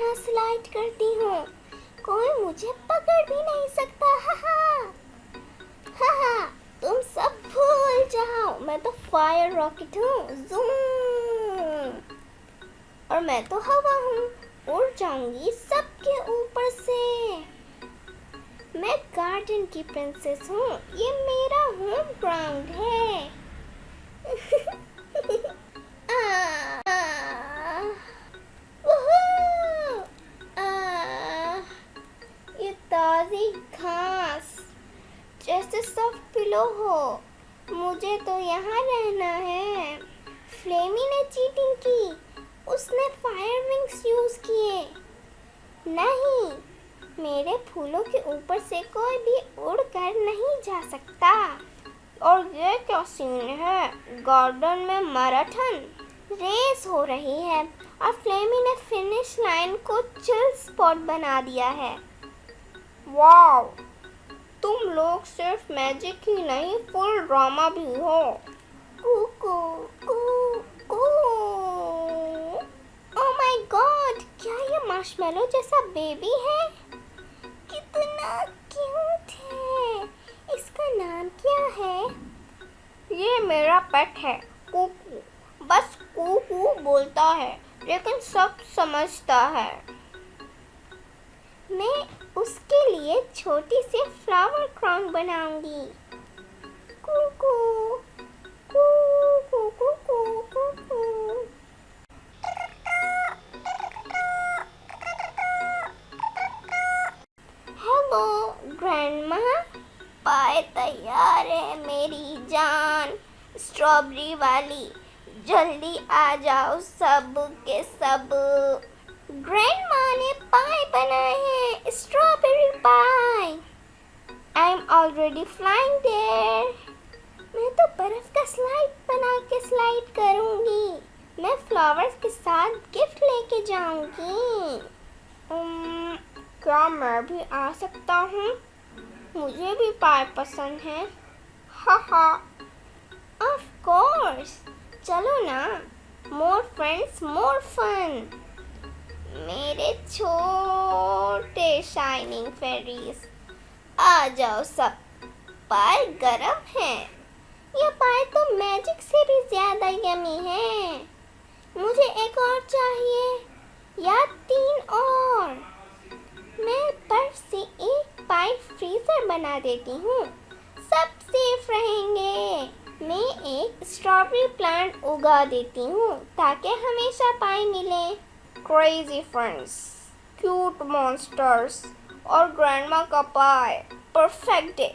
यहाँ स्लाइड करती हूँ, कोई मुझे पकड़ भी नहीं सकता। हा, तुम सब भूल जाओ, मैं तो फायर रॉकेट हूँ। ज़ूम। और मैं तो हवा हूँ, उड़ जाऊंगी सबके ऊपर से। मैं गार्डन की प्रिंसेस हूँ, ये मेरा होम ग्राउंड है। वुहू! ये ताज़ी घास जैसे सॉफ्ट पिलो हो। मुझे तो यहाँ रहना है। फ्लेमी ने चीटिंग की, उसने फायर विंग्स यूज किए। नहीं, मेरे फूलों के ऊपर से कोई भी उड़कर नहीं जा सकता। और ये क्या सीन है? गार्डन में मैराथन रेस हो रही है और फ्लेमी ने फिनिश लाइन को चिल स्पॉट बना दिया है। वाओ, तुम लोग सिर्फ मैजिक ही नहीं, फुल ड्रामा भी हो। कूकू कू कू। ओह माय गॉड, क्या ये मार्शमेलो जैसा बेबी है? कितना क्यूट है। इसका नाम क्या है? ये मेरा पेट है, कूकू। बस कूकू बोलता है, लेकिन सब समझता है। मैं उसके लिए छोटी सी फ्लावर क्राउन बनाऊंगी। कूकू कूकू कूकू कूकू। हेलो ग्रैंडमा, पाए तैयार है मेरी जान स्ट्रॉबेरी वाली। जल्दी आ जाओ सब के सब। ग्रैंडमा ने पाए बनाए हैं, strawberry pie. I am already flying there. मैं तो बर्फ का स्लाइड बना के स्लाइड करूंगी। मैं फ्लावर्स के साथ गिफ्ट लेके जाऊंगी। क्या मैं भी आ सकता हूँ? मुझे भी पाए पसंद है। हा, ऑफ कोर्स, चलो ना। More friends more fun. मेरे छोटे शाइनिंग फेरीज, आ जाओ सब। पाए गरम है। ये पाए तो मैजिक से भी ज्यादा यमी है। मुझे एक और चाहिए, या 3 और। मैं बर्फ से एक पाए फ्रीजर बना देती हूँ, सब सेफ रहेंगे। मैं एक स्ट्रॉबेरी प्लांट उगा देती हूँ ताकि हमेशा पाए मिले। क्रेजी फ्रेंड्स, क्यूट मॉन्स्टर्स और ग्रैंडमा का पाए, परफेक्ट डे।